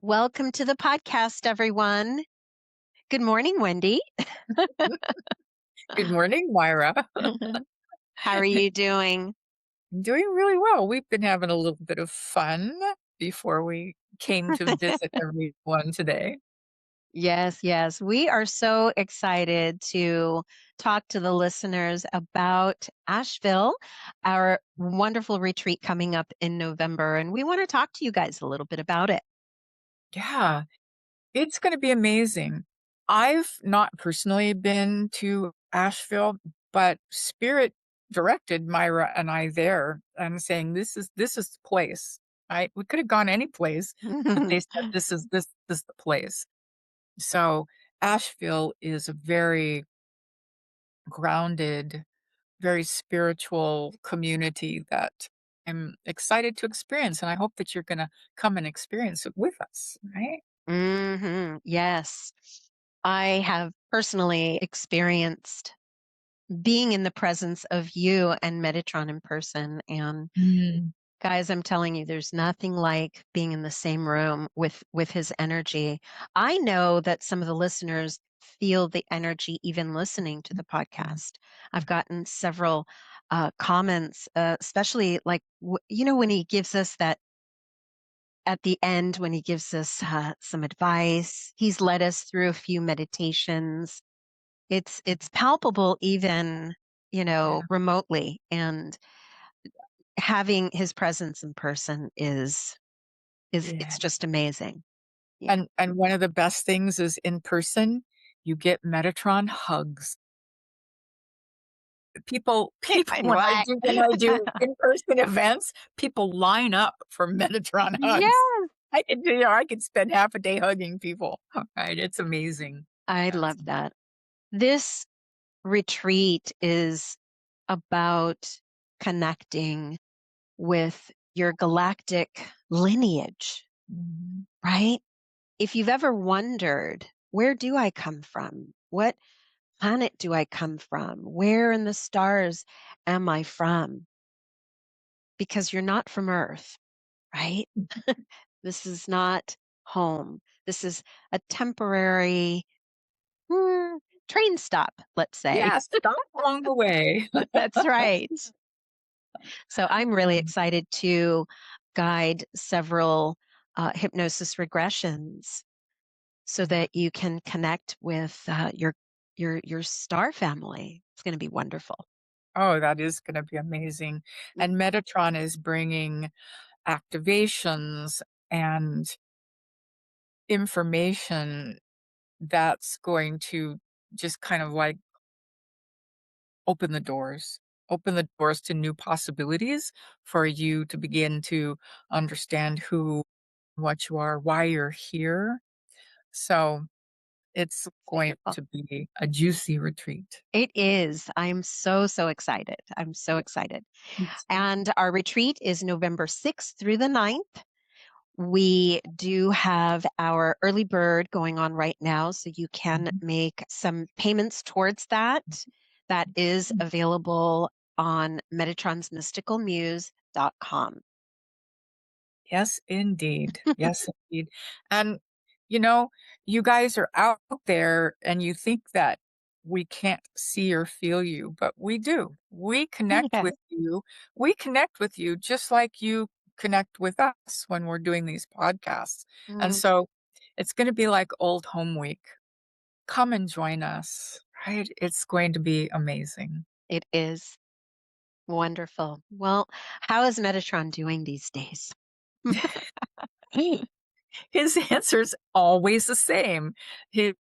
Welcome to the podcast, everyone. Good morning, Wendy. Good morning, Myra. How are you doing? Doing really well. We've been having a little bit of fun before we came to visit everyone today. Yes, yes. We are so excited to talk to the listeners about Asheville, our wonderful retreat coming up in November. And we want to talk to you guys a little bit about it. Yeah, it's going to be amazing. I've not personally been to Asheville, but Spirit directed Myra and I there and saying this is the place. Right? We could have gone any place, but they said this is the place. So Asheville is a very grounded, very spiritual community that I'm excited to experience, and I hope that you're gonna come and experience it with us, right? Yes. I have personally experienced being in the presence of you and Metatron in person. And Mm, guys, I'm telling you, there's nothing like being in the same room with his energy. I know that some of the listeners feel the energy even listening to the mm, podcast. I've gotten several comments, especially like when he gives us that at the end when he gives us some advice. He's led us through a few meditations. It's palpable even yeah, remotely, and having his presence in person is yeah, it's just amazing. Yeah. and one of the best things is in person, you get Metatron hugs. People And what? when I do in-person events, people line up for Metatron hugs. Yes, I could spend half a day hugging people. Right, it's amazing. I Yes. love that. This retreat is about connecting with your galactic lineage, Mhm. right? If you've ever wondered, where do I come from? What planet do I come from? Where in the stars am I from? Because you're not from Earth, right? This is not home. This is a temporary mm, train stop, let's say. Yeah, stop along the way. That's right. So I'm really Um, excited to guide several hypnosis regressions so that you can connect with your star family. It's going to be wonderful. oh, that is gonna be amazing, and Metatron is bringing activations and information that's going to just kind of, like, open the doors to new possibilities for you to begin to understand who what you are, why you're here, so it's going Wonderful. to be a juicy retreat. It is. I'm so, so excited. I'm so Yeah, excited. me too. And our retreat is November 6th through the 9th. We do have our early bird going on right now, so you can Mhm. make some payments towards that. That is available on metatronsmysticalmuse.com. Yes, indeed. Yes, indeed. And, you know, you guys are out there and you think that we can't see or feel you, but we do. We connect Yeah. with you. We connect with you just like you connect with us when we're doing these podcasts. And Mm, so it's going to be like old home week. Come and join us, right? It's going to be amazing. it is wonderful. Well, how is Metatron doing these days? His answer is always the same. His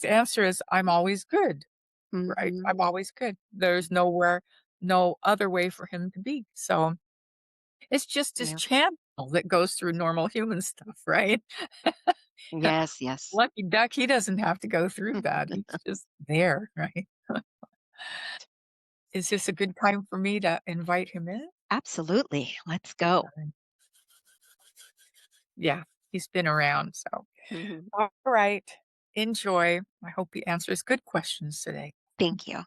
answer is, "I'm always good." Right? Hmm. I'm always good. There's no other way for him to be. So, it's just his Yeah. channel that goes through normal human stuff, right? Yes, yes. Lucky duck, he doesn't have to go through that. He's just there, right? Is this a good time for me to invite him in? Absolutely. Let's go. Yeah, he's been around, so Mhm. alright. Enjoy. I hope he answers good questions today. Thank you.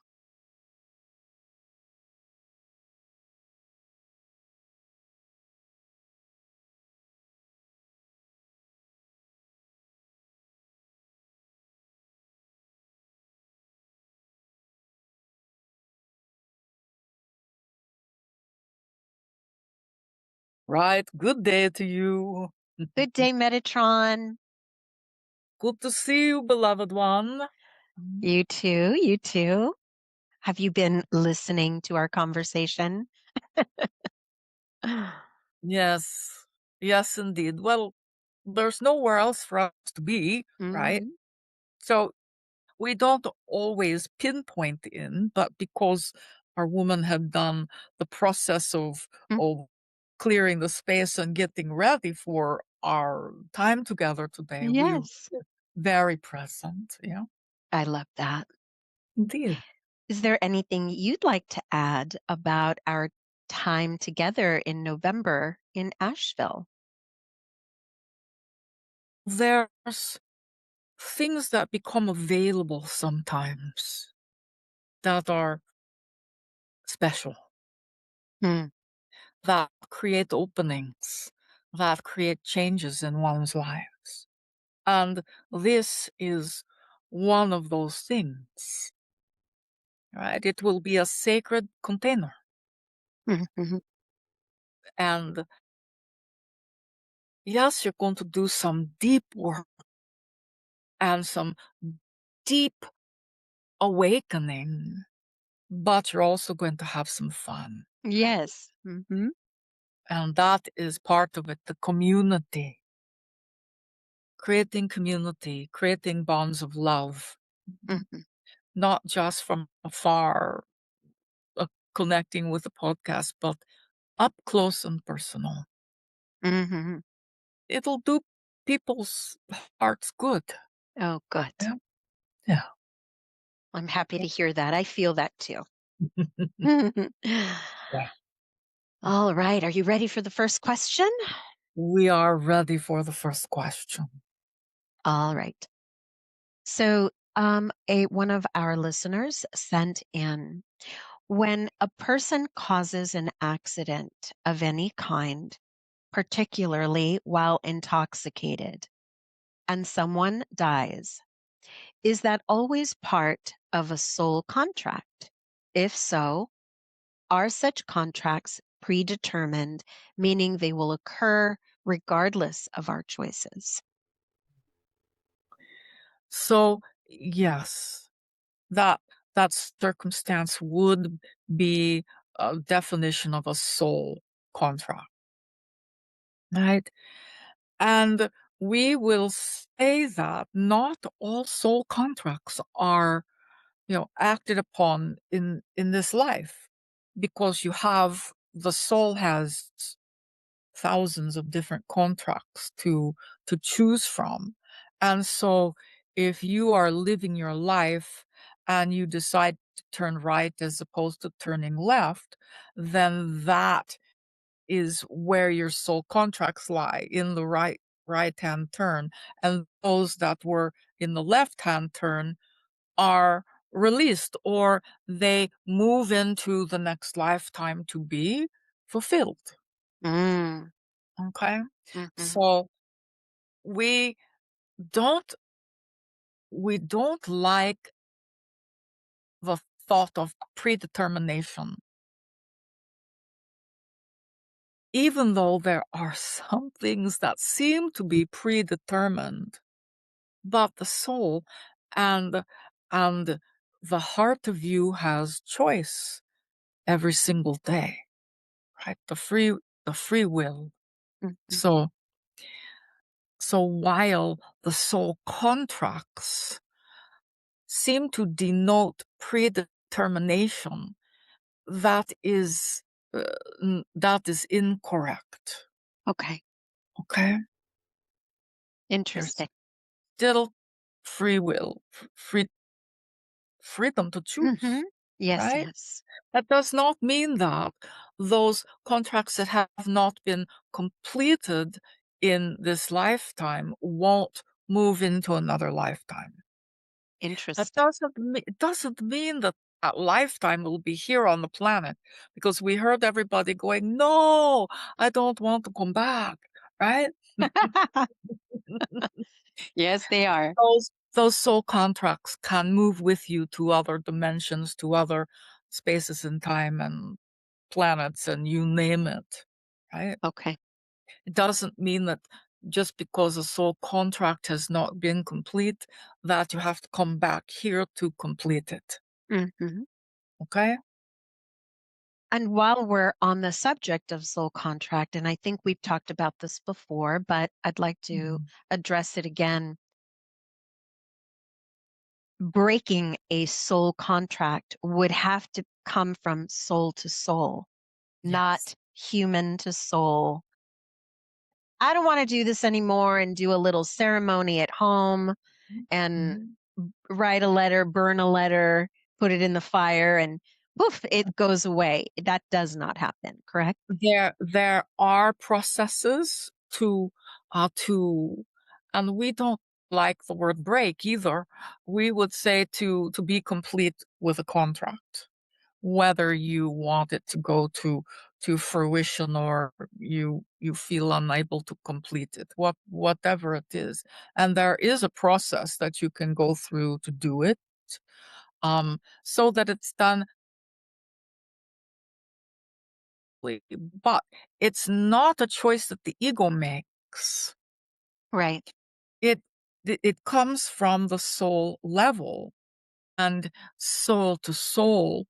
Right. Good day to you. Good day, Metatron. Good to see you, beloved one. Mm. You too. You too. Have you been listening to our conversation? Yes. Yes, indeed. Well, there's nowhere else for us to be, right? Mhm. So we don't always pinpoint in, but because our women have done the process Mm. of clearing the space and getting ready for our time together today, we're Yes, very present. Yeah, I love that. indeed. Is there anything you'd like to add about our time together in November in Asheville? There's things that become available sometimes that are special, Hmm. that create openings, that create changes in one's lives. And this is one of those things, right? It will be a sacred container. Mhm. And yes, you're going to do some deep work and some deep awakening, but you're also going to have some fun. Yes. Mhm. And that is part of it, the community, creating bonds of love, Mhm. not just from afar, connecting with the podcast, but up close and personal. Mhm. It'll do people's hearts good. Oh, good. Yeah. Yeah. I'm happy to hear that. I feel that too. Yeah. All right. Are you ready for the first question? We are ready for the first question. All right. So, a one of our listeners sent in, when a person causes an accident of any kind, particularly while intoxicated, and someone dies, is that always part of a soul contract? If so, are such contracts predetermined, meaning they will occur regardless of our choices? So, yes, that that circumstance would be a definition of a soul contract, right? And we will say that not all soul contracts are, acted upon in this life, because the soul has thousands of different contracts to choose from. And so if you are living your life and you decide to turn right as opposed to turning left, then that is where your soul contracts lie, in the right hand turn. And those that were in the left hand turn are released, or they move into the next lifetime to be fulfilled. Mm, Okay. mhm. So we don't we don't like the thought of predetermination, even though there are some things that seem to be predetermined. But the soul and and the heart of you has choice every single day, right? The free will. Mhm. So while the soul contracts seem to denote predetermination, that is uh, that is incorrect. Okay, Okay, there's interesting. still free will, freedom to Mhm. choose, Yes, right? yes. That does not mean that those contracts that have not been completed in this lifetime won't move into another lifetime. That Interesting. doesn't mean that that lifetime will be here on the planet, because we heard everybody going, "No, I don't want to come back," right? Yes, they are. Those soul contracts can move with you to other dimensions, to other spaces and time and planets, and you name it. right? Okay. It doesn't mean that just because a soul contract has not been complete, that you have to come back here to complete it. Hmm. Okay? And while we're on the subject of soul contract, and I think we've talked about this before, but I'd like to Mhm. address it again. Breaking a soul contract would have to come from soul to soul, Yes. not human to soul. I don't want to do this anymore and do a little ceremony at home and Mhm. write a letter, burn a letter, put it in the fire, and poof, it goes away. That does not happen, correct? There are processes to and we don't like the word break either. We would say to be complete with a contract, whether you want it to go to fruition or you feel unable to complete it, whatever it is. And there is a process that you can go through to do it, so that it's done, but it's not a choice that the ego makes. Right. It it comes from the soul level, and soul to soul,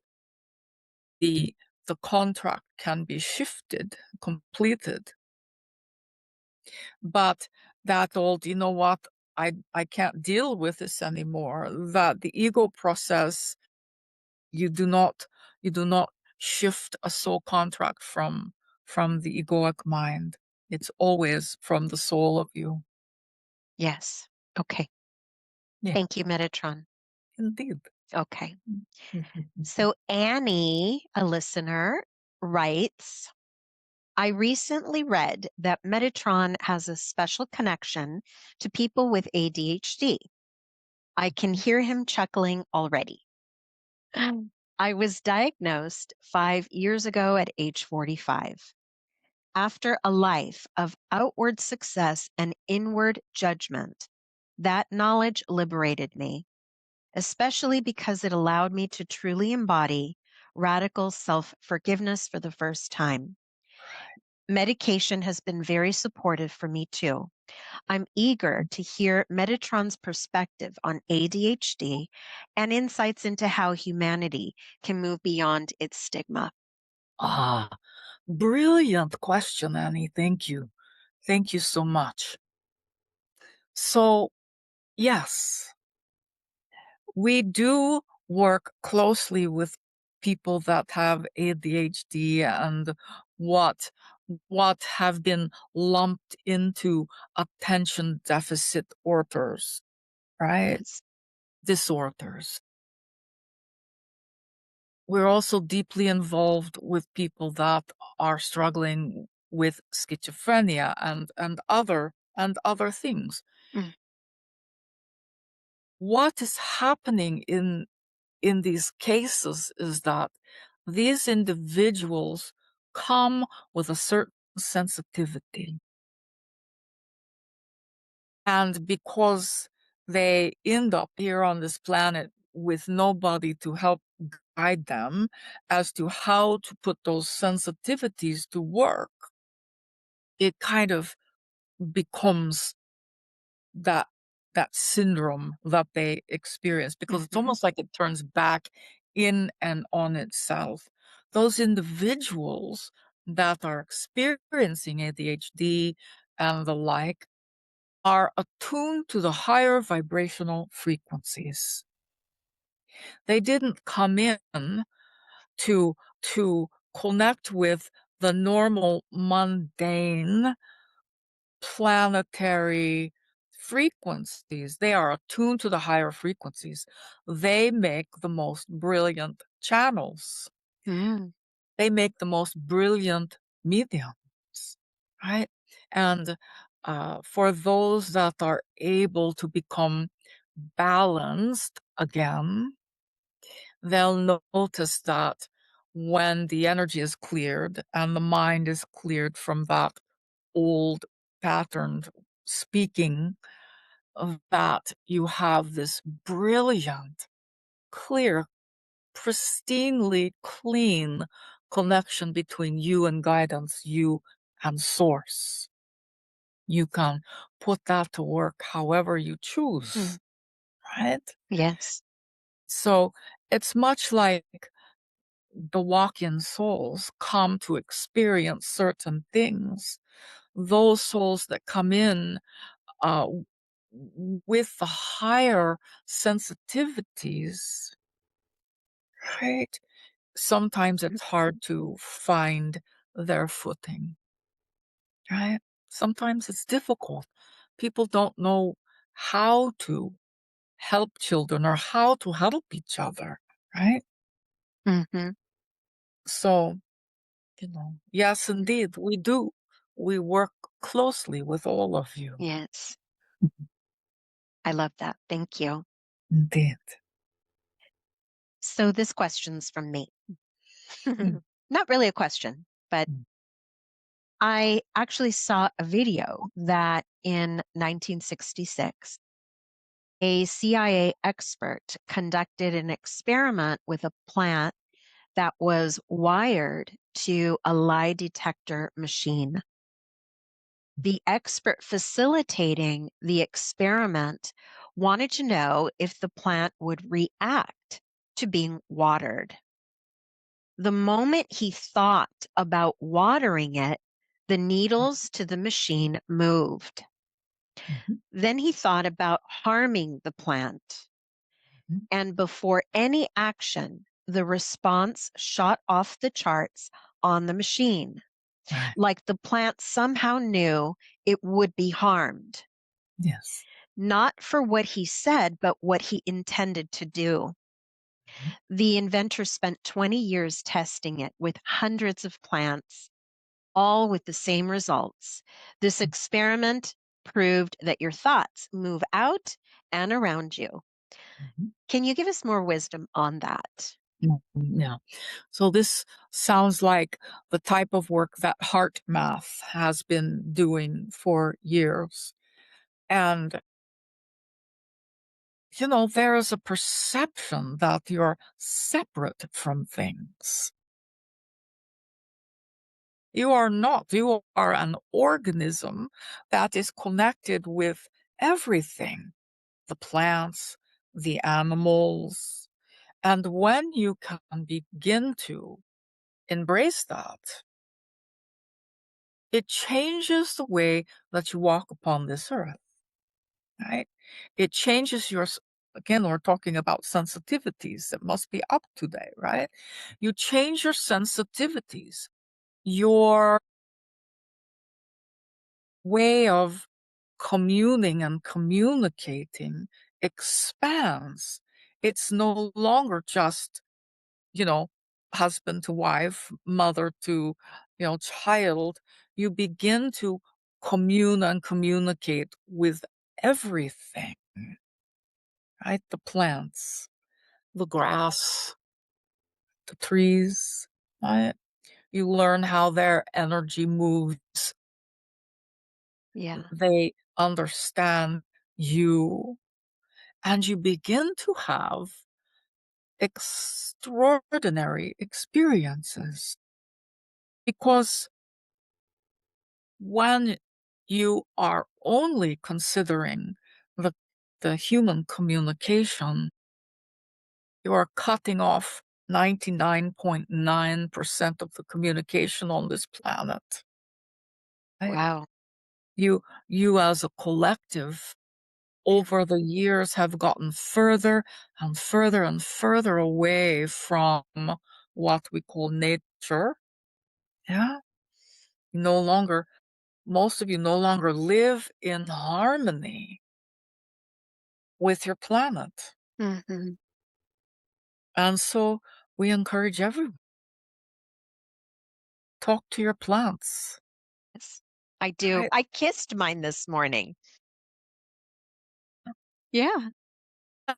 the the contract can be shifted, completed. But that old, you know what, I can't deal with this anymore. That the ego process, you do not you do not shift a soul contract from the egoic mind. It's always from the soul of you. Yes. Okay. Yeah, Thank you, Metatron. indeed. Okay. Mhm. So Annie, a listener, writes, I recently read that Metatron has a special connection to people with ADHD. I can hear him chuckling already. I was diagnosed 5 years ago at age 45. After a life of outward success and inward judgment, that knowledge liberated me, especially because it allowed me to truly embody radical self forgiveness for the first time. Medication has been very supportive for me too. I'm eager to hear Metatron's perspective on ADHD and insights into how humanity can move beyond its stigma. Ah, brilliant question, Annie. Thank you. Thank you so much. So, yes, we do work closely with people that have ADHD and what what have been lumped into attention deficit orders, right? Yes. Disorders. We're also deeply involved with people that are struggling with schizophrenia and other things. Mm. What is happening in these cases is that these individuals come with a certain sensitivity. And because they end up here on this planet with nobody to help guide them as to how to put those sensitivities to work, it kind of becomes that that syndrome that they experience, because it's Mhm. almost like it turns back in and on itself. Those individuals that are experiencing ADHD and the like are attuned to the higher vibrational frequencies. They didn't come in to to connect with the normal mundane planetary frequencies. They are attuned to the higher frequencies. They make the most brilliant channels. Mm. They make the most brilliant mediums, right? And for those that are able to become balanced again, they'll notice that when the energy is cleared and the mind is cleared from that old patterned speaking, of that you have this brilliant, clear, pristinely clean connection between you and guidance, you and source. You can put that to work however you Mm, choose, right? yes. So it's much like the walk in souls come to experience certain things. Those souls that come in with the higher sensitivities, right? Sometimes Mm, it's hard to find their footing, right? Sometimes it's difficult. People don't know how to help children or how to help each other, right? mhm. So, yes, indeed, we do. We work closely with all of you. Yes. I love that. Thank you. Indeed. So this question's from me. Mm, Not really a question, but mm, I actually saw a video that in 1966, a CIA expert conducted an experiment with a plant that was wired to a lie detector machine. The expert facilitating the experiment wanted to know if the plant would react to being watered. The moment he thought about watering it, the needles to the machine moved. mhm, Then he thought about harming the plant. mhm. And before any action, the response shot off the charts on the machine, Right. like the plant somehow knew it would be harmed, Yes. not for what he said, but what he intended to do. Mhm, The inventor spent 20 years testing it with hundreds of plants, all with the same results. This experiment proved that your thoughts move out and around you. mhm. Can you give us more wisdom on that? Yeah. So this sounds like the type of work that heart math has been doing for years. And, there is a perception that you're separate from things. You are not. You are an organism that is connected with everything, the plants, the animals. And when you can begin to embrace that, it changes the way that you walk upon this earth, right? It changes again, we're talking about sensitivities that must be up today, right? You change your sensitivities, your way of communing and communicating expands. It's no longer just, you know, husband to wife, mother to, child. You begin to commune and communicate with everything, right? The plants, the grass, the trees, right? You learn how their energy moves. Yeah. They understand you, and you begin to have extraordinary experiences because when you are only considering the, the human communication, you are cutting off 99.9% of the communication on this planet. Right? Wow. You as a collective over the years have gotten further and further and further away from what we call nature. Yeah. No longer, most of you no longer live in harmony with your planet. Mhm. And so we encourage everyone, talk to your plants. Yes, I do. Right? I kissed mine this morning. Yeah.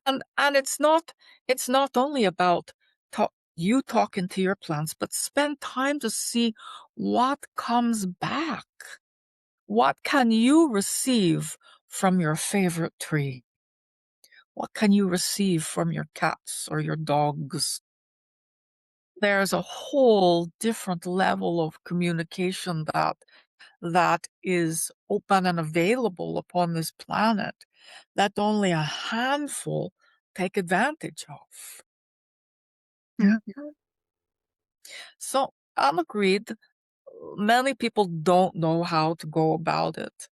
And it's not only about you talking to your plants, but spend time to see what comes back. What can you receive from your favorite tree? What can you receive from your cats or your dogs? There's a whole different level of communication that that is open and available upon this planet that only a handful take advantage of. Yeah. Mhm. So I'm agreed. Many people don't know how to go about it.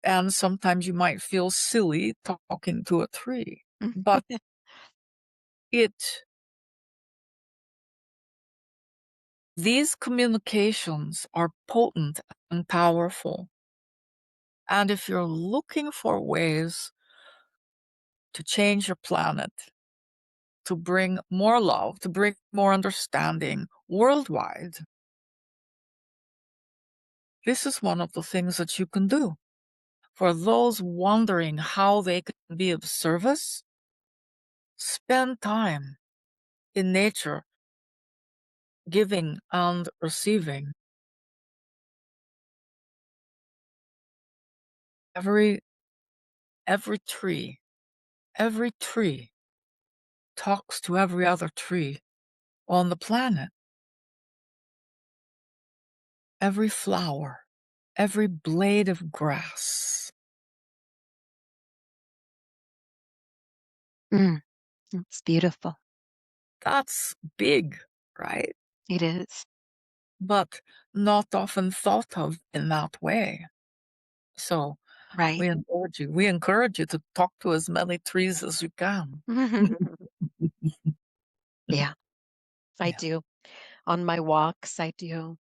And sometimes you might feel silly talking to a tree. But it these communications are potent and powerful. And if you're looking for ways to change your planet, to bring more love, to bring more understanding worldwide, this is one of the things that you can do. For those wondering how they can be of service, spend time in nature, giving and receiving. Every every tree, every tree talks to every other tree on the planet. Every flower, every blade of grass. Mm, it's beautiful. That's big, right? It is. But not often thought of in that way. So Right. we encourage you to talk to as many trees as you can. Yeah, I Yeah, do. On my walks, I do.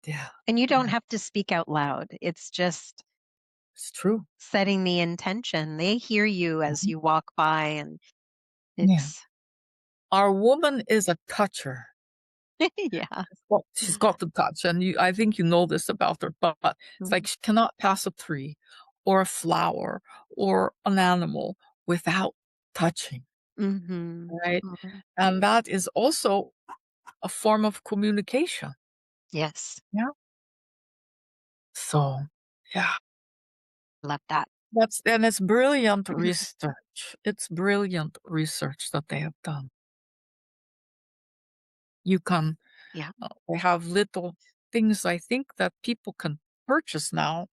yeah, And you don't yeah. have to speak out loud. It's just It's true. setting the intention. They hear you as Mhm. you walk by, and Yeah. it's, Our woman is a toucher. yeah. Well, she's got the touch, and I think you know this about her, but it's like Mhm. she cannot pass a tree or a flower or an animal without touching, Mhm. right? Mhm. And that is also a form of communication. Yes, Yeah. So, yeah, love that. it's brilliant research. It's brilliant research that they have done. You can Yeah. They have little things I think that people can purchase now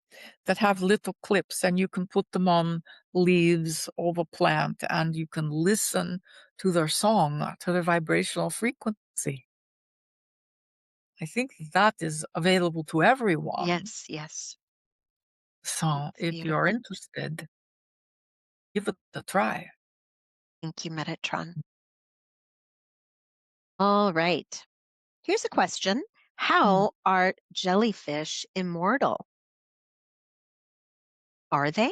that have little clips, and you can put them on leaves of a plant and you can listen to their song, to their vibrational frequency. I think that is available to everyone. Yes, yes. So It's if you're beautiful. interested, give it a try. Thank you, Metatron. All right. Here's a question. Mm. How are jellyfish immortal? Are they?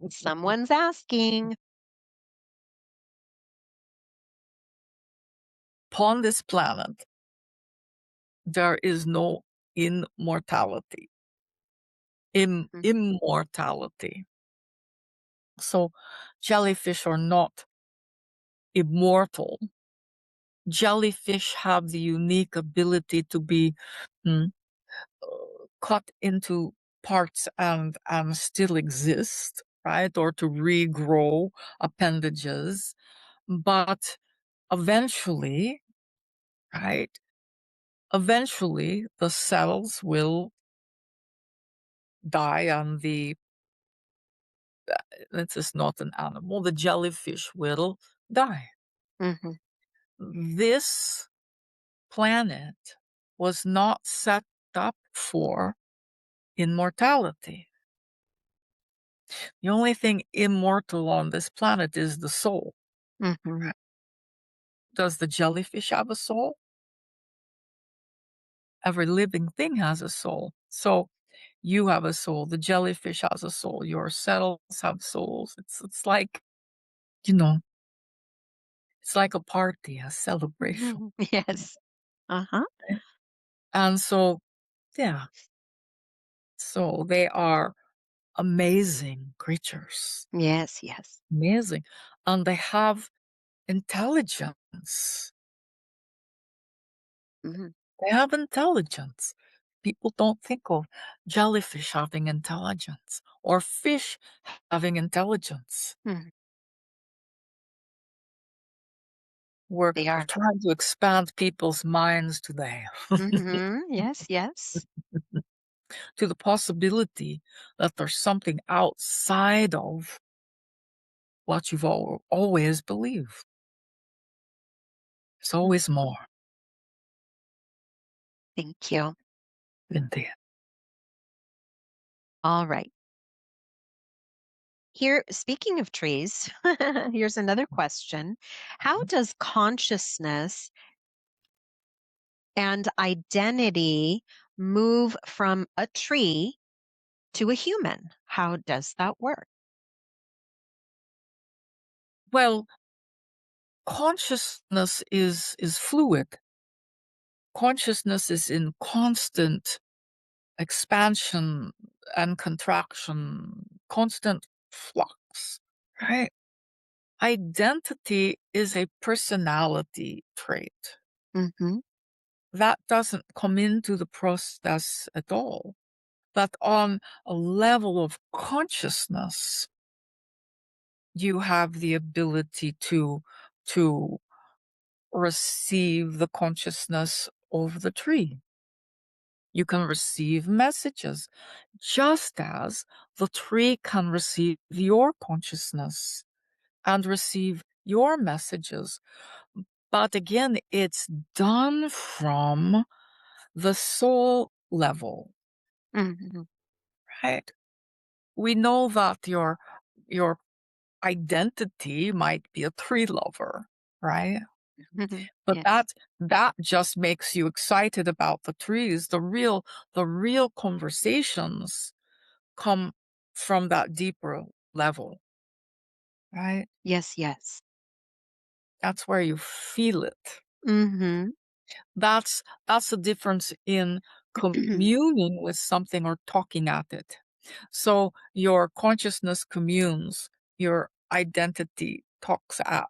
Someone's asking. Upon this planet, there is no immortality. Mhm. Immortality. So jellyfish are not immortal. Jellyfish have the unique ability to be mm, cut into parts and still exist, right? Or to regrow appendages. But eventually, right? Eventually, the cells will die and this is not an animal, the jellyfish will die. Mhm. This planet was not set up for immortality. The only thing immortal on this planet is the soul. Mhm. Does the jellyfish have a soul? Every living thing has a soul. So you have a soul, the jellyfish has a soul, your cells have souls. It's like, you know, it's like a party, a celebration. Yes. Uh-huh. Right? And so, yeah, so they are amazing creatures. Yes, yes. Amazing. And they have intelligence. Mhm. They have intelligence. People don't think of jellyfish having intelligence or fish having intelligence. Mhm. They We're are. trying to expand people's minds today Yes, yes. to the possibility that there's something outside of what you've always believed. There's Mm, always more, thank you. indeed. All right. Here, speaking of trees, here's another question. How does consciousness and identity move from a tree to a human? How does that work? Well, consciousness is fluid. Consciousness is in constant expansion and contraction, constant flux, right? Identity is a personality trait Hmm. that doesn't come into the process at all. But on a level of consciousness, you have the ability to receive the consciousness of the tree. You can receive messages just as the tree can receive your consciousness and receive your messages. But again, it's done from the soul level, Hmm. right? We know that your identity might be a tree lover, right? But Yes. that just makes you excited about the trees. The real conversations come from that deeper level, right? Yes, yes. That's where you feel it. Hmm. That's the difference in communing with something or talking at it. So your consciousness communes, your identity talks at.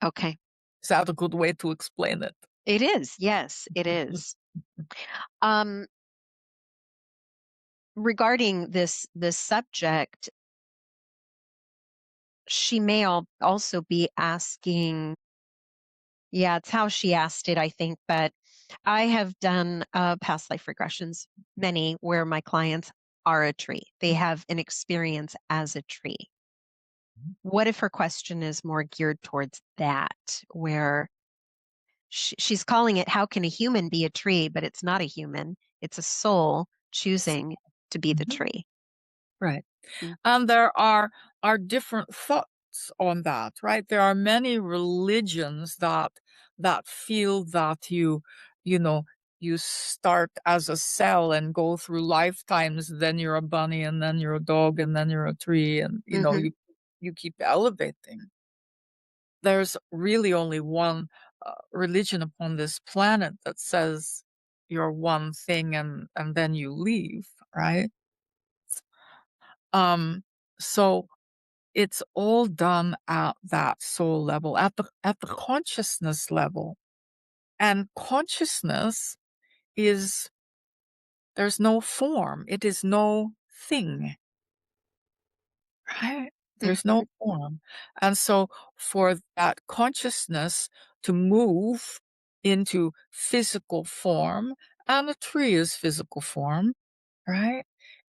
Okay. Is that a good way to explain it? It is. Yes, it is. Um, regarding this subject, she may also be asking, yeah, it's how she asked it, I think, but I have done past life regressions, many where my clients are a tree. They have an experience as a tree. What if her question is more geared towards that, where she's calling it, how can a human be a tree? But it's not a human, it's a soul So, choosing to be the mhm, tree. right. Mm, And there are different thoughts on that, right? There are many religions that feel that you know you start as a cell and go through lifetimes, then you're a bunny, and then you're a dog, and then you're a tree, and mhm, you keep elevating. There's really only one religion upon this planet that says you're one thing and then you leave, right? Um, so it's all done at that soul level, at the consciousness level. And consciousness is there's no form. It is no thing, right? There's no mhm. form. And so for that consciousness to move into physical form, and a tree is physical form, right?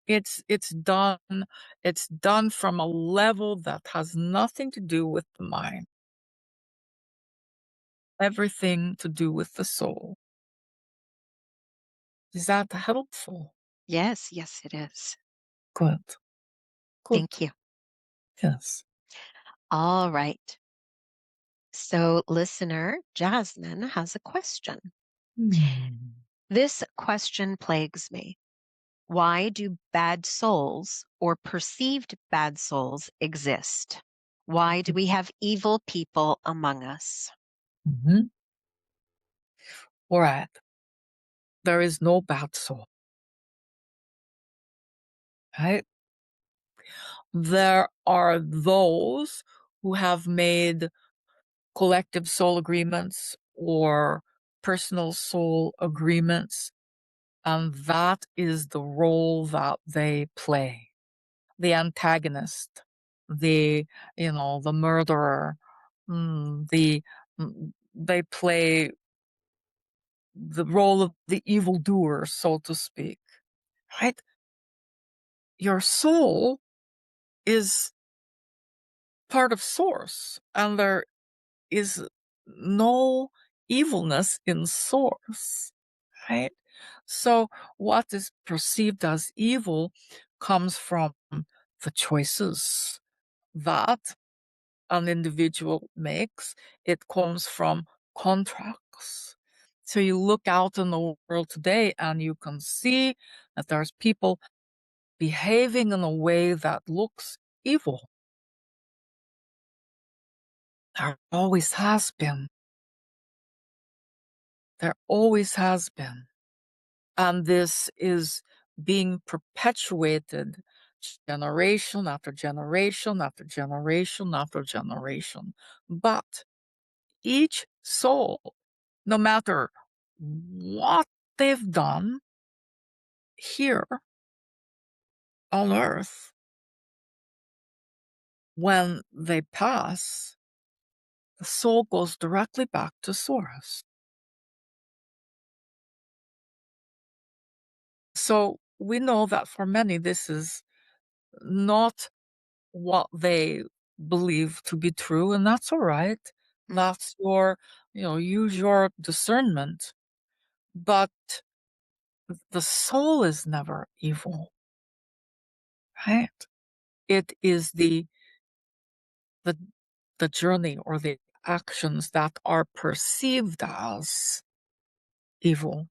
It's done from a level that has nothing to do with the mind, everything to do with the soul. Is that helpful? Yes, yes, it is. Good. Good. Thank you. Yes. All right. So, listener Jasmine has a question. Hmm. This question plagues me. Why do bad souls or perceived bad souls exist? Why do we have evil people among us? Mhm. All right. There is no bad soul, right? There are those who have made collective soul agreements or personal soul agreements, and that is the role that they play. The antagonist, the murderer, the they play the role of the evildoer, so to speak, right? Your soul is part of source, and there is no evilness in source, right? So what is perceived as evil comes from the choices that an individual makes. It comes from contracts. So you look out in the world today and you can see that there's people behaving in a way that looks evil. There always has been. There always has been. And this is being perpetuated generation after generation after generation after generation. But each soul, no matter what they've done here on earth, when they pass, the soul goes directly back to source. So we know that for many, this is not what they believe to be true, and that's all right. Mm. That's your, use your discernment. But the soul is never evil, right? It is the the journey or the actions that are perceived as evil,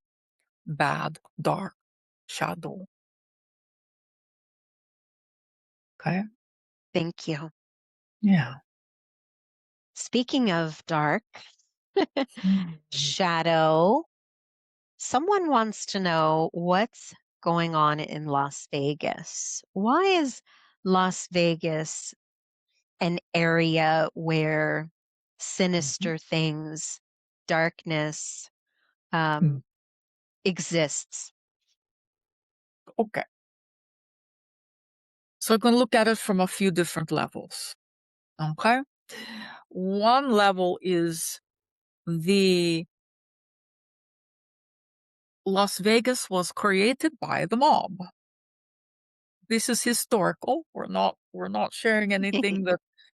bad, dark, shadow. Okay? Thank you. Yeah. Speaking of dark, Mhm. shadow, someone wants to know what's going on in Las Vegas. Why is Las Vegas an area where Mhm. sinister things, darkness, Mm. um, exists? Okay. So I'm going to look at it from a few different levels. Okay. One level is the Las Vegas was created by the mob. This is historical. We're not sharing anything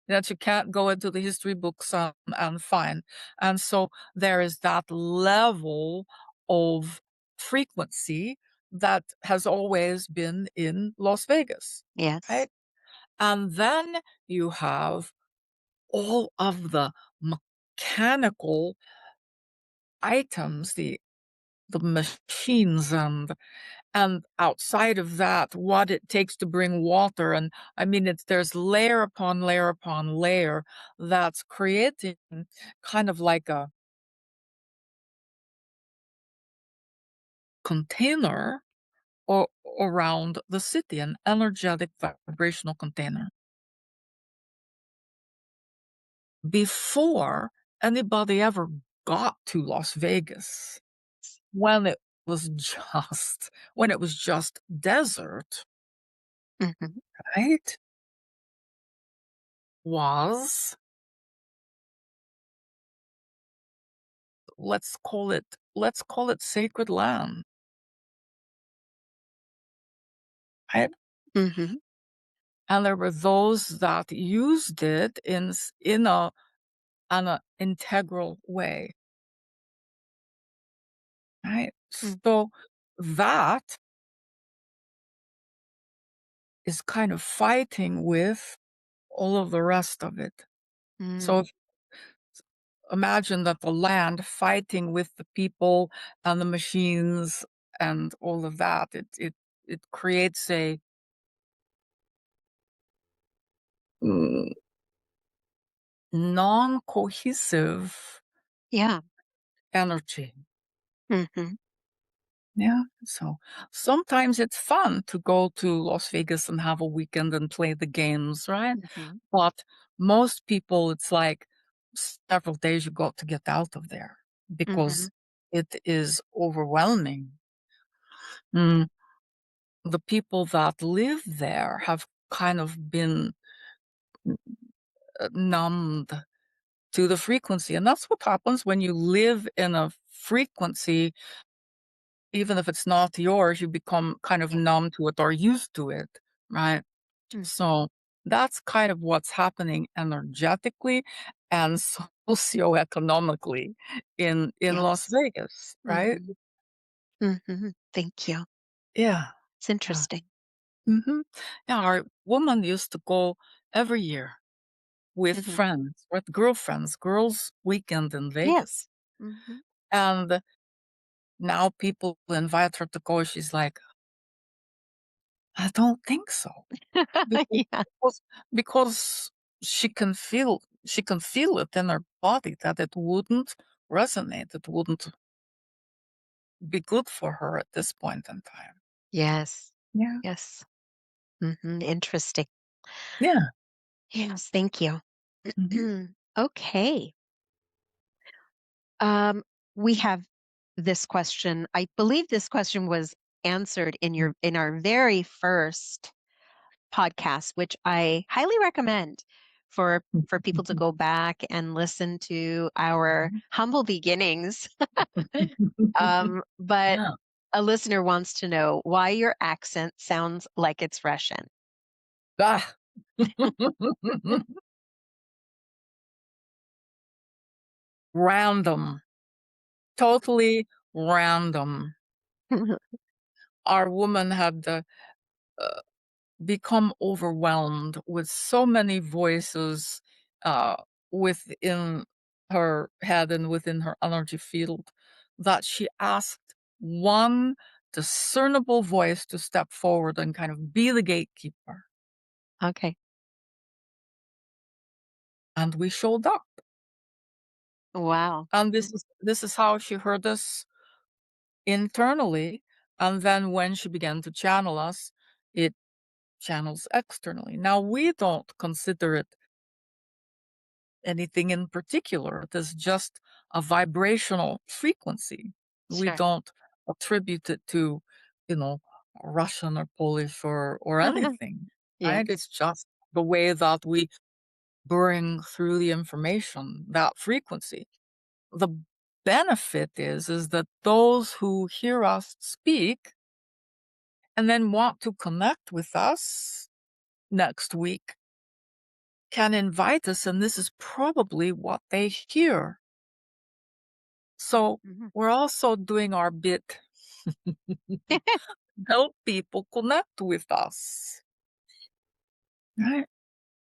that you can't go into the history books and find. And so there is that level of frequency that has always been in Las Vegas, Yes. right? And then you have all of the mechanical items, the machines and outside of that, what it takes to bring water. And I mean, there's layer upon layer upon layer that's creating kind of like a container or around the city, an energetic vibrational container. Before anybody ever got to Las Vegas, when it was just desert, Mhm. right? Was let's call it sacred land, right? Mhm. And there were those that used it in an integral way, right? Mm. So that is kind of fighting with all of the rest of it. So Mm. if, imagine that the land fighting with the people and the machines and all of that. It creates a mm, non-cohesive Yeah. energy. Mhm. Yeah. So sometimes it's fun to go to Las Vegas and have a weekend and play the games, right? Mhm. But most people, it's like several days you got to get out of there because Mhm. it is overwhelming. Mm, the people that live there have kind of been numbed to the frequency. And that's what happens when you live in a frequency, even if it's not yours, you become kind of Yeah. numb to it or used to it, right? Mhm. So that's kind of what's happening energetically and socioeconomically in Las Yes. Vegas, right? Mhm. Thank you. Yeah. It's Yeah. interesting. hmm Yeah. Our woman used to go every year with Mhm. friends, with girlfriends, girls' weekend in Vegas. Yes. Mhm. And now people invite her to go. She's like, I don't think so. Because Yeah. because because she can feel it in her body that it wouldn't resonate. It wouldn't be good for her at this point in time. Yes. Yeah. Yes. Interesting. Yeah. Yes, thank you. Mhm. Okay. Um, we have this question. I believe this question was answered in our very first podcast, which I highly recommend for people to go back and listen to our humble beginnings. But Yeah. a listener wants to know why your accent sounds like it's Russian. Ah. Random. Totally random. Our woman had, uh, become overwhelmed with so many voices, uh, within her head and within her energy field that she asked one discernible voice to step forward and kind of be the gatekeeper, Okay. and we showed up. Wow. And this is how she heard us internally, and then when she began to channel us, it channels externally. Now, we don't consider it anything in particular. It is just a vibrational frequency. We Sure. don't attribute it to, you know, Russian or Polish or anything, right? Yes. It's just the way that we bring through the information, that frequency. The benefit is that those who hear us speak and then want to connect with us next week can invite us, and this is probably what they hear. So Mhm. we're also doing our bit help people connect with us. Right?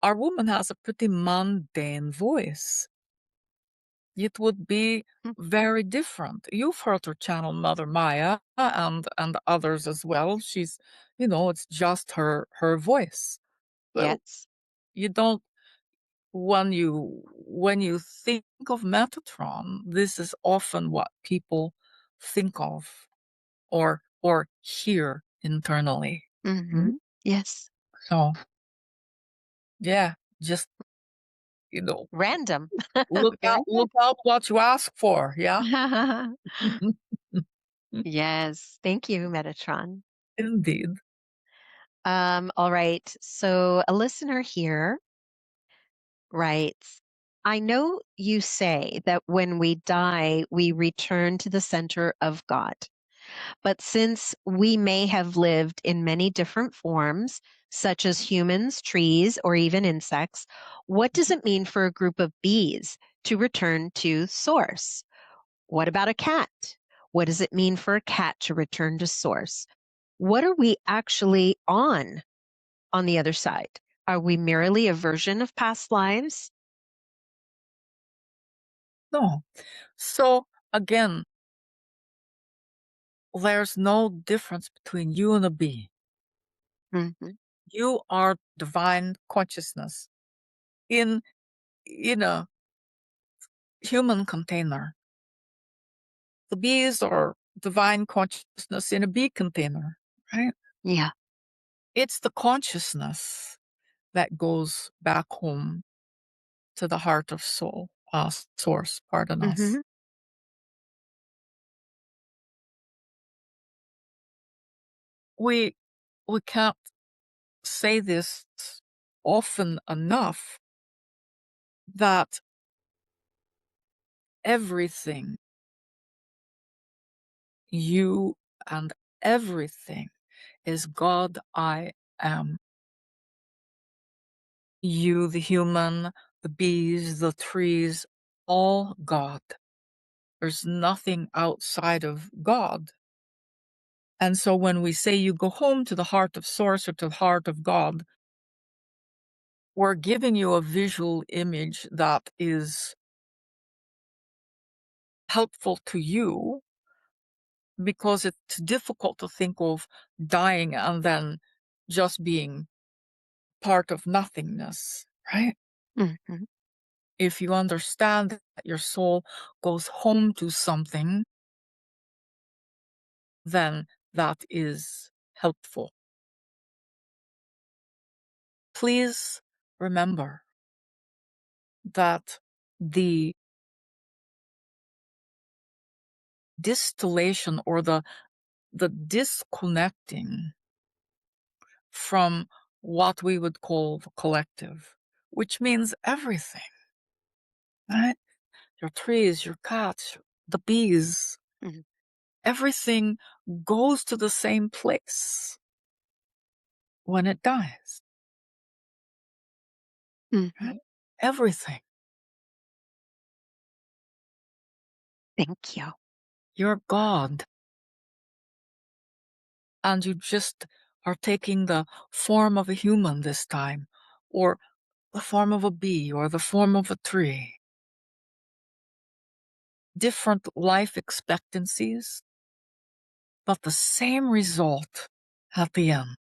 Our woman has a pretty mundane voice. It would be very different. You've heard her channel Mother Maya and others as well. She's, it's just her voice. But Yes. you don't when you think of Metatron, this is often what people think of or hear internally. Right? Yes. So yeah, just you know, Random. look out Very look out what you ask for, yeah? good. Yes. Thank you, Metatron. Indeed. All right. So a listener here writes, I know you say that when we die, we return to the center of God. But since we may have lived in many different forms, such as humans, trees, or even insects, what does it mean for a group of bees to return to source? What about a cat? What does it mean for a cat to return to source? What are we actually on the other side? Are we merely a version of past lives? No. So again, there's no difference between you and a bee. Mhm. You are divine consciousness in a human container. The bees are divine consciousness in a bee container, right? Yeah. It's the consciousness that goes back home to the heart of soul, source, pardon us. hmm We we can't say this often enough that everything, you and everything is God I am. You, the human, the bees, the trees, all God. There's nothing outside of God. And so when we say you go home to the heart of Source or to the heart of God, we're giving you a visual image that is helpful to you because it's difficult to think of dying and then just being part of nothingness, right? Mhm. If you understand that your soul goes home to something, then that is helpful. Please remember that the distillation or the disconnecting from what we would call the collective, which means everything, right? Your trees, your cats, the bees, Mhm. everything goes to the same place when it dies, Mhm. right? Everything. Thank you. You're God, and you just are taking the form of a human this time, or the form of a bee, or the form of a tree. Different life expectancies, but the same result at the end.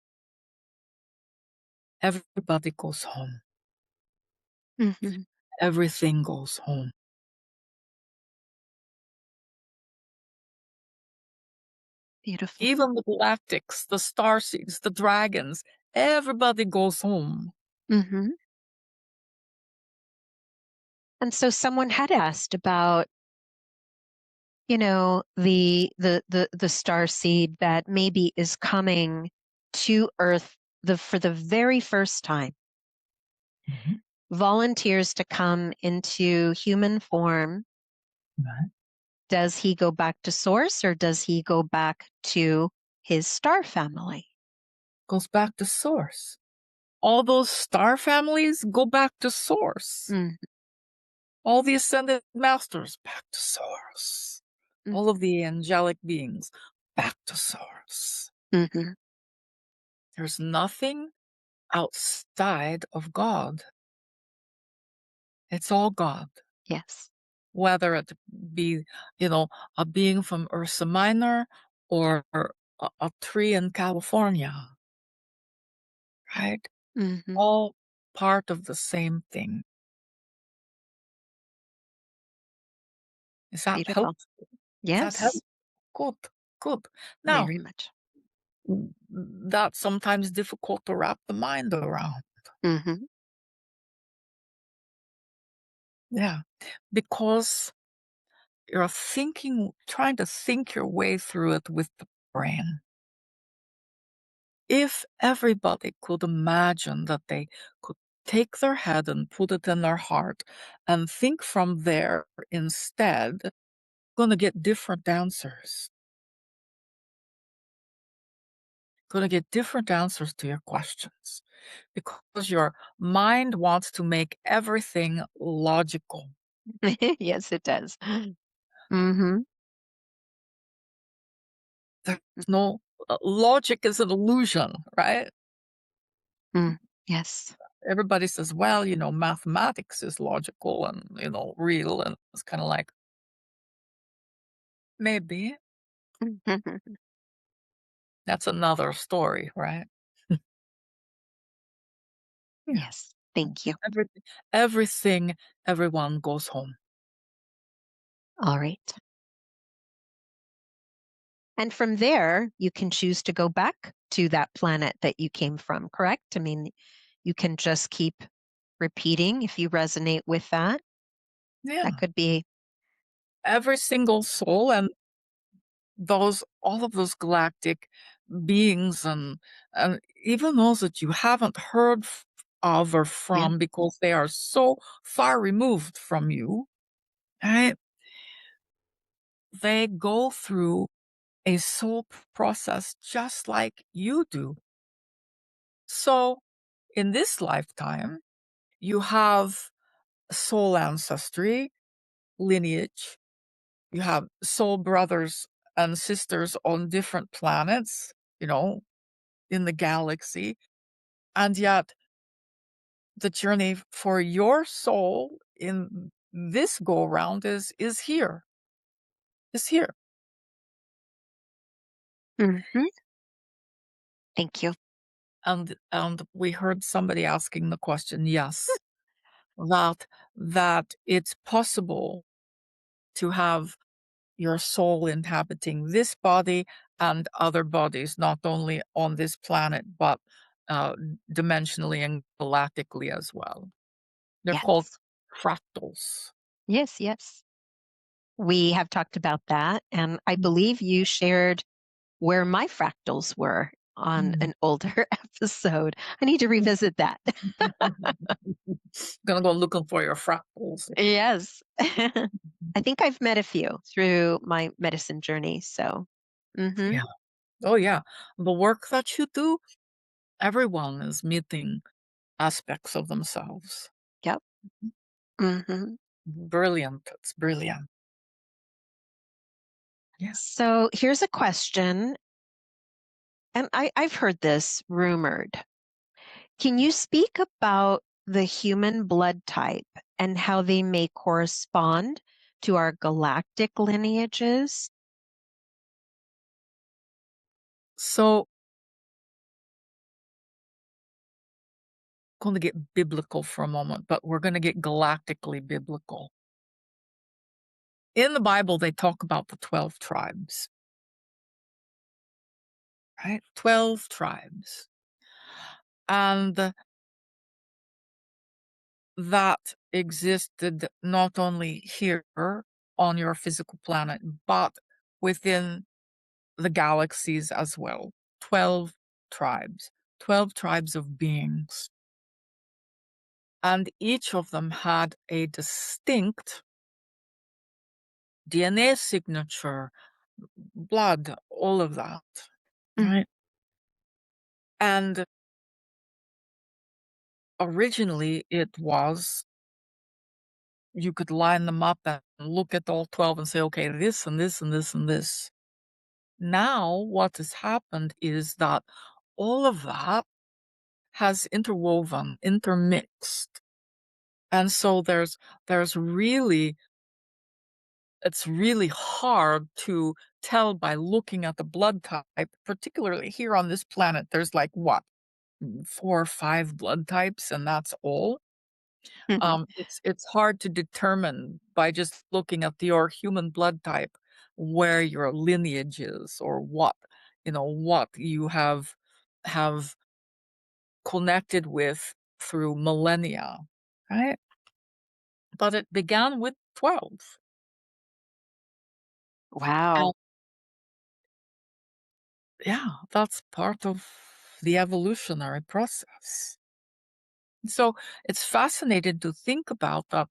Everybody goes home. Mhm. Everything goes home. Beautiful. Even the galactics, the starseeds, the dragons, everybody goes home. Mhm. And so someone had asked about, the star seed that maybe is coming to Earth for the very first time, Mhm. volunteers to come into human form. Right. Does he go back to source or does he go back to his star family? Goes back to source. All those star families go back to source. Mm, All the ascended masters back to source. mm, All of the angelic beings back to source. mhm. There's nothing outside of God. It's all God. Yes. Whether it be, you know, a being from Ursa Minor or a tree in California, right? Mhm. All part of the same thing. Is that Beautiful. helpful? Is that Yes, helpful? Good, good. Now, very much. that's sometimes difficult to wrap the mind around. Mhm. Yeah, because you're trying to think your way through it with the brain. If everybody could imagine that they could take their head and put it in their heart and think from there instead, gonna get different answers. Gonna get different answers to your questions because your mind wants to make everything logical. Yes, it does. Mhm. There's no logic is an illusion, right? Mm. Yes. Everybody says, well, mathematics is logical and, real. And it's kind of like, maybe Mhm. that's another story, right? Yeah. Yes. Thank you. Everything, everything, everyone goes home. All right. And from there, you can choose to go back to that planet that you came from, correct? I mean, you can just keep repeating if you resonate with that. That Yeah. could be, Every single soul and all of those galactic beings and even those that you haven't heard of or yeah. from because they are so far removed from you, right? they go through a soul process just like you do. So, in this lifetime, you have soul ancestry, lineage, you have soul brothers and sisters on different planets, in the galaxy. And yet, the journey for your soul in this go around is here. Hmm. Thank you. And we heard somebody asking the question, yes, that it's possible to have your soul inhabiting this body and other bodies, not only on this planet, but uh, dimensionally and galactically as well. They're called Yes. fractals. Yes, yes. We have talked about that. And I believe you shared where my fractals were on Mm. an older episode. I need to revisit that. Gonna go looking for your fractals. Yes. I think I've met a few through my medicine journey. So, hmm, Yeah. Oh, yeah. The work that you do, everyone is meeting aspects of themselves. yep. Hmm. Brilliant. It's brilliant. Yeah. So here's a question, and I've heard this rumored. Can you speak about the human blood type and how they may correspond to our galactic lineages? So, going to get biblical for a moment, but we're going to get galactically biblical. In the Bible, they talk about the 12 tribes, right? 12 tribes. And that existed not only here on your physical planet, but within the galaxies as well. 12 tribes, 12 tribes of beings. And each of them had a distinct DNA signature, blood, all of that, Mm, right? And originally it was you could line them up and look at all 12 and say, okay, this and this and this and this. Now, what has happened is that all of that has interwoven, intermixed. And so there's really it's really hard to tell by looking at the blood type, particularly here on this planet. There's like what, 4 or 5 blood types, and that's all. mhm. It's hard to determine by just looking at your human blood type where your lineage is or what you have connected with through millennia, right? But it began with 12. And Wow. yeah, that's part of the evolutionary process. So it's fascinating to think about that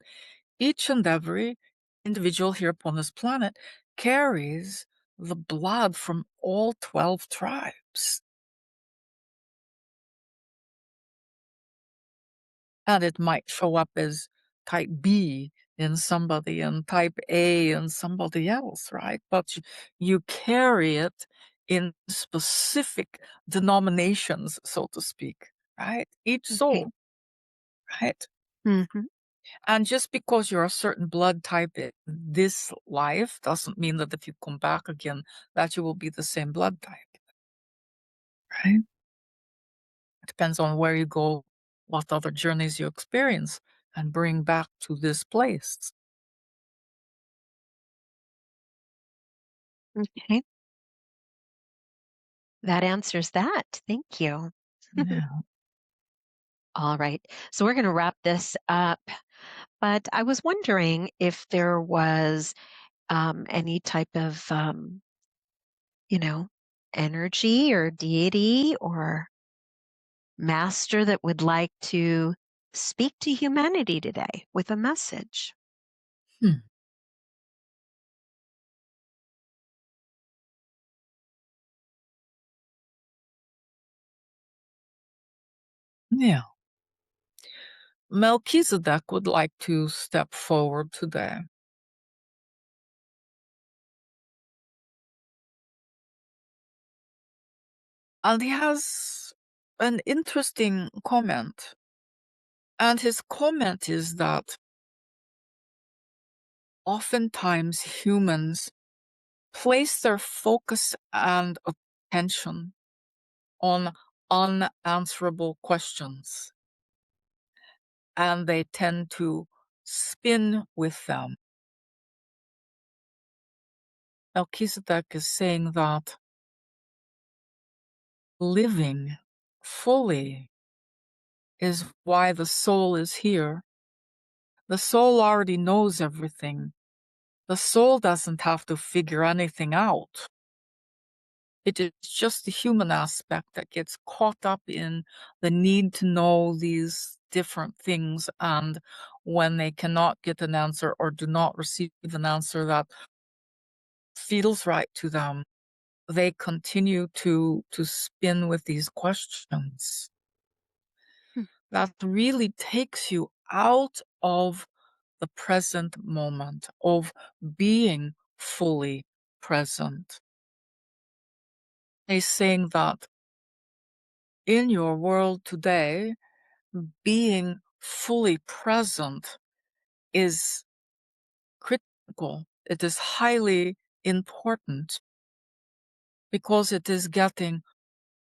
each and every individual here upon this planet carries the blood from all 12 tribes. And it might show up as type B in somebody and type A in somebody else, right? But you carry it in specific denominations, so to speak, right? Each Okay. soul, right? Hmm. And just because you're a certain blood type in this life doesn't mean that if you come back again, that you will be the same blood type, right? It depends on where you go, what other journeys you experience, and bring back to this place. Okay. That answers that. Thank you. Yeah. All right. So we're going to wrap this up. But I was wondering if there was any type of, you know, energy or deity or master that would like to speak to humanity today with a message. Hmm. Yeah. Melchizedek would like to step forward today. And he has an interesting comment. And his comment is that oftentimes humans place their focus and attention on unanswerable questions, and they tend to spin with them. Melchizedek is saying that living fully is why the soul is here. The soul already knows everything. The soul doesn't have to figure anything out. It is just the human aspect that gets caught up in the need to know these different things. And when they cannot get an answer or do not receive an answer that feels right to them, they continue to spin with these questions. Hmm. That really takes you out of the present moment, of being fully present. He's saying that in your world today, being fully present is critical. It is highly important because it is getting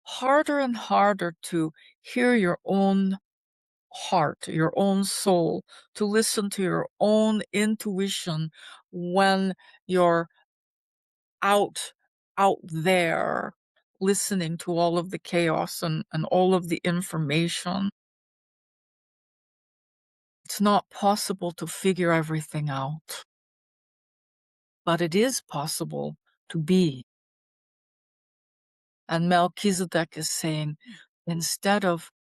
harder and harder to hear your own heart, your own soul, to listen to your own intuition when you're out out there listening to all of the chaos and all of the information. It's not possible to figure everything out, but it is possible to be. And Melchizedek is saying, instead of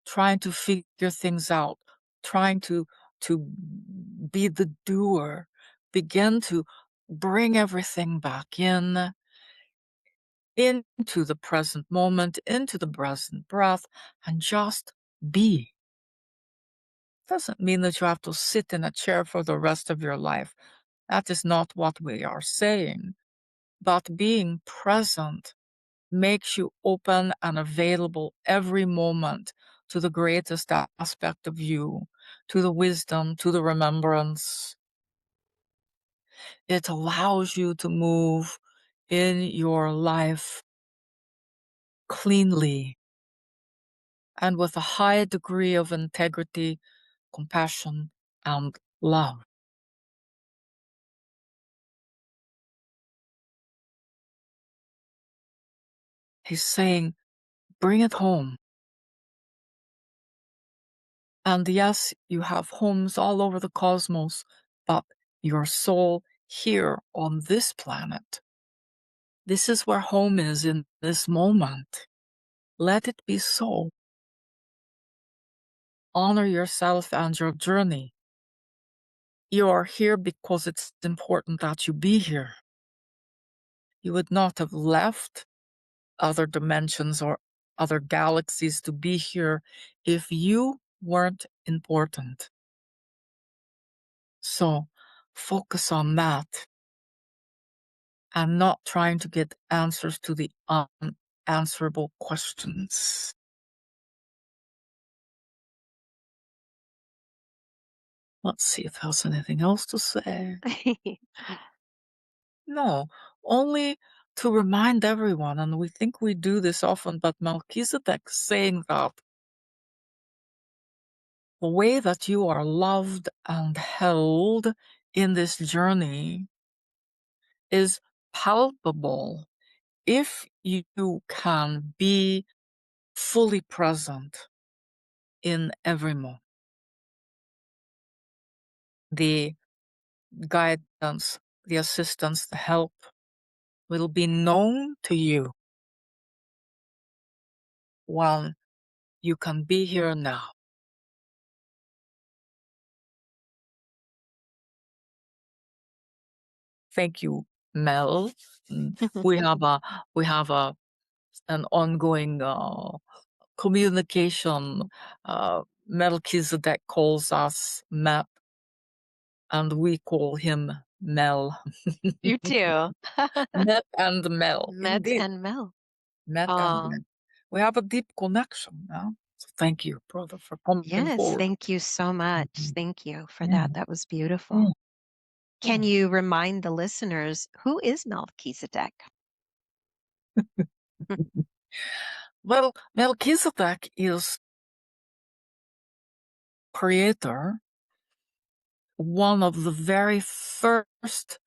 trying to figure things out, trying to be the doer, begin to bring everything back into the present moment, into the present breath, and just be. Doesn't mean that you have to sit in a chair for the rest of your life. That is not what we are saying. But being present makes you open and available every moment to the greatest aspect of you, to the wisdom, to the remembrance. It allows you to move in your life cleanly and with a high degree of integrity, compassion, and love. He's saying, bring it home. And yes, you have homes all over the cosmos, but your soul here on this planet, this is where home is in this moment. Let it be so. Honor yourself and your journey. You are here because it's important that you be here. You would not have left other dimensions or other galaxies to be here if you weren't important. So focus on that and not trying to get answers to the unanswerable questions. Let's see if there's anything else to say. No, only to remind everyone, and we think we do this often, but Melchizedek saying that the way that you are loved and held in this journey is palpable if you can be fully present in every moment. The guidance, the assistance, the help will be known to you when you can be here now. Thank you, Mel. We have a an ongoing communication. Melchizedek calls us Met, and we call him Mel. You too. Met and Mel, Met indeed. and Mel. Met and Oh, Mel. We have a deep connection now. So thank you, brother, for coming yes. forward. Thank you so much. Mhm. Thank you for Yeah, that. That was beautiful. yeah, Can yeah. you remind the listeners who is Melchizedek? Well, Melchizedek is creator, one of the very first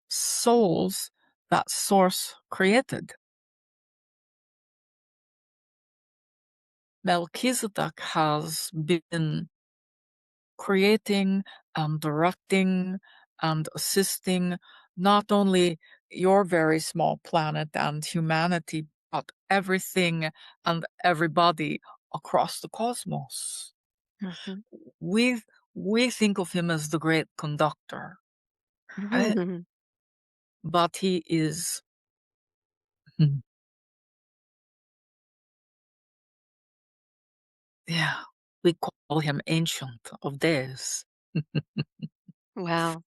souls that Source created. Melchizedek has been creating and directing and assisting not only your very small planet and humanity, but everything and everybody across the cosmos. Mhm. We we think of him as the great conductor, right? But he is, hmm, yeah, we call him Ancient of Days. Wow.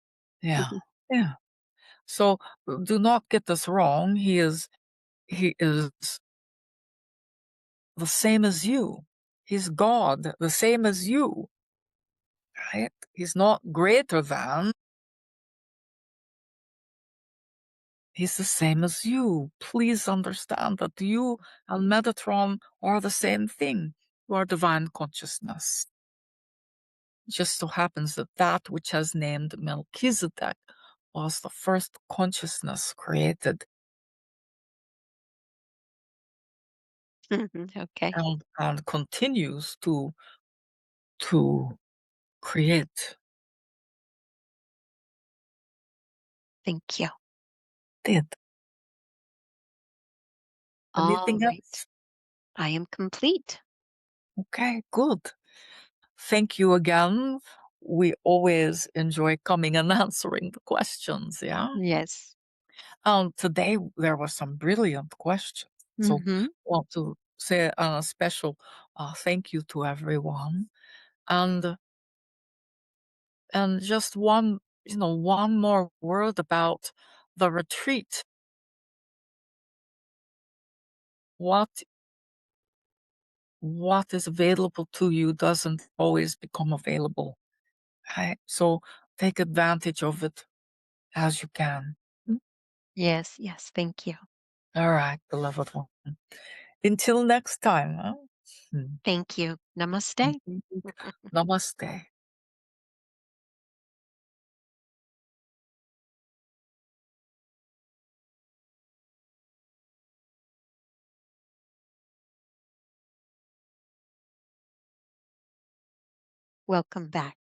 Yeah, yeah. So do not get this wrong. He is the same as you. He's God, the same as you, right? He's not greater than, he's the same as you. Please understand that you and Metatron are the same thing. You are divine consciousness. It just so happens that that which has named Melchizedek was the first consciousness created Okay. and continues to create. Thank you. Did All anything right. else? I am complete. Okay, good. Thank you again. We always enjoy coming and answering the questions, yeah? Yes. Today there were some brilliant questions. So Hmm. want to say a special thank you to everyone. And and just one more word about the retreat. What what is available to you doesn't always become available. Right? So take advantage of it as you can. Mm. Yes. Yes. Thank you. All right, beloved one. Until next time. Huh? Mm. Thank you. Namaste. Namaste. Welcome back.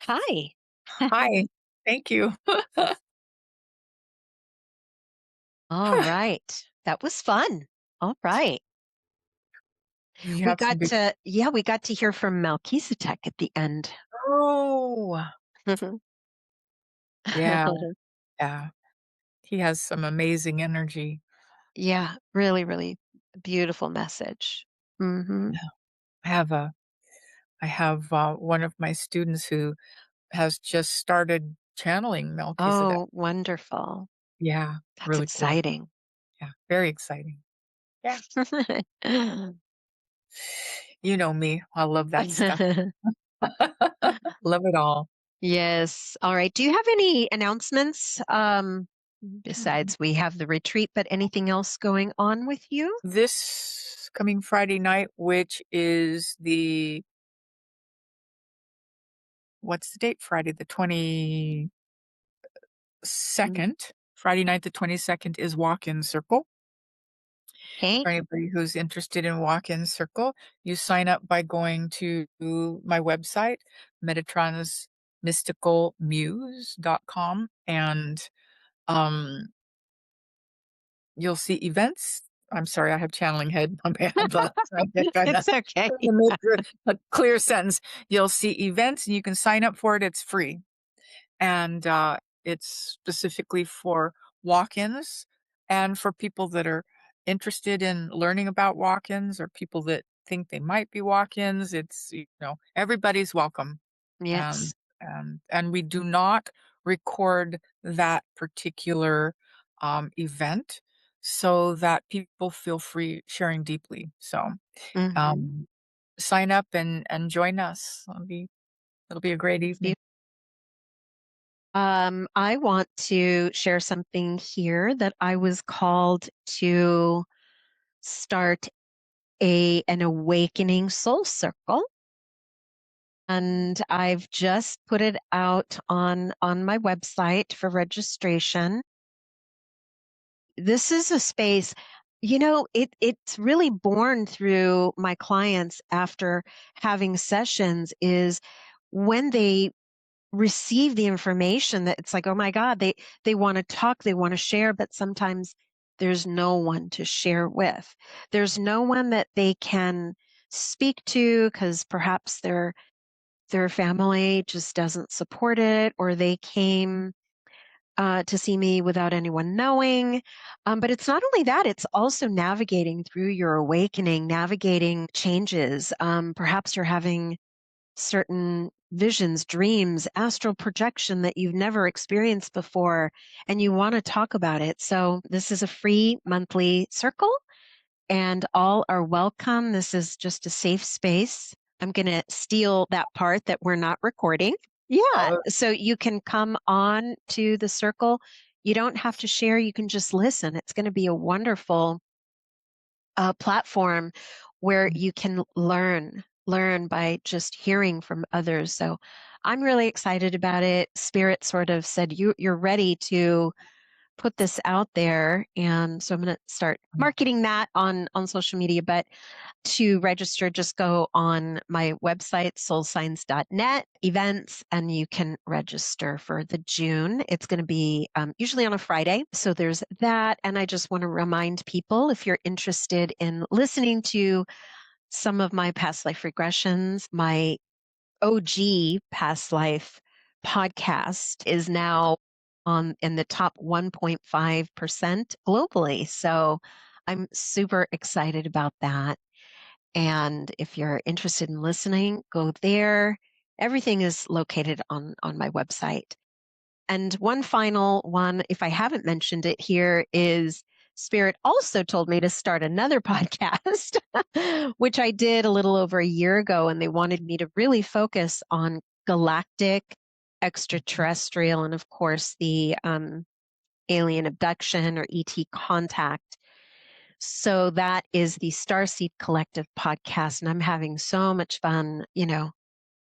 Hi. Hi. Thank you. All right. That was fun. All right. You We have some got big. to, yeah, we got to hear from Melchizedek at the end. Oh, yeah, yeah. He has some amazing energy. Yeah, really, really beautiful message. Hmm. Yeah. I have a I have one of my students who has just started channeling Melchizedek. Oh, wonderful. Yeah, That's really cool. exciting. Yeah, very exciting. Yeah. You know me. I love that stuff. Love it all. Yes. All right. Do you have any announcements? Mhm. Besides, we have the retreat, but anything else going on with you? This coming Friday night, which is the what's the date? Friday the 22nd. Mm. Friday night the 22nd is Walk-in Circle. Okay. For anybody who's interested in Walk-in Circle, you sign up by going to my website, metatronsmysticalmuse.com, and um you'll see events. I'm sorry, I have channeling head. I have trying to kind of It's okay. make a clear sentence. You'll see events, and you can sign up for it. It's free, and it's specifically for walk-ins. And for people that are interested in learning about walk-ins or people that think they might be walk-ins, everybody's welcome. And Yes. and we do not record that particular, event so that people feel free sharing deeply. So, Mhm. um, sign up and join us. It'll be a great Be evening. I want to share something here that I was called to start an awakening soul circle, and I've just put it out on my website for registration. This is a space, it's really born through my clients after having sessions is when they receive the information that it's like, oh my God, they want to talk, they want to share, but sometimes there's no one to share with. There's no one that they can speak to because perhaps their family just doesn't support it, or they came to see me without anyone knowing. But it's not only that, it's also navigating through your awakening, navigating changes. Perhaps you're having certain visions, dreams, astral projection that you've never experienced before, and you want to talk about it. So, this is a free monthly circle, and all are welcome. This is just a safe space. I'm going to steal that part that we're not recording. Yeah. Oh, So, you can come on to the circle. You don't have to share, you can just listen. It's going to be a wonderful platform where you can learn by just hearing from others. So I'm really excited about it. Spirit sort of said you're ready to put this out there, and so I'm going to start marketing that on social media. But to register, just go on my website, soulsigns.net events, and you can register for the June. It's going to be usually on a Friday. So there's that. And I just want to remind people, if you're interested in listening to some of my past life regressions, my OG past life podcast is now on in the top 1.5% globally. So I'm super excited about that. And if you're interested in listening, go there. Everything is located on my website. And one final one, if I haven't mentioned it here, is Spirit also told me to start another podcast, which I did a little over a year ago. And they wanted me to really focus on galactic, extraterrestrial, and of course, the alien abduction or ET contact. So that is the Starseed Collective podcast. And I'm having so much fun,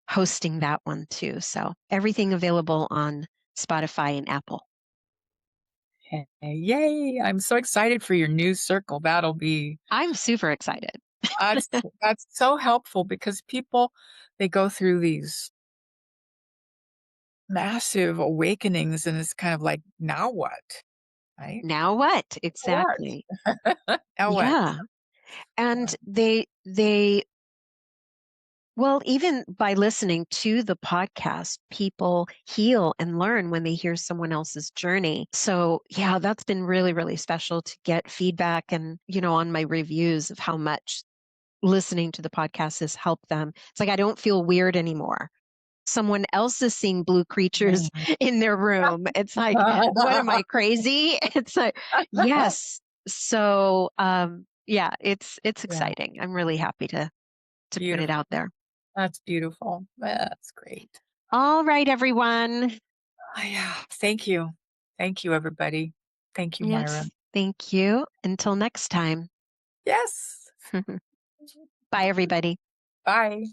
hosting that one too. So everything available on Spotify and Apple. hey, yay! I'm so excited for your new circle. I'm super excited. That's that's so helpful because people, they go through these massive awakenings, and it's kind of like, "Now what?" Right? Now what? Now what? Exactly. Now what? Yeah. Yeah. And they well, even by listening to the podcast, people heal and learn when they hear someone else's journey. So, yeah, that's been really, really special to get feedback and, on my reviews of how much listening to the podcast has helped them. It's like I don't feel weird anymore. Someone else is seeing blue creatures Mhm. in their room. It's like, what am I crazy? It's like, yes. So, yeah, it's Yeah, exciting. I'm really happy to put it beautiful. out there. That's beautiful. That's great. All right, everyone. Yeah, thank you. Thank you, everybody. Thank you, Myra. Yes, thank you. Until next time. Yes. Bye, everybody. Bye.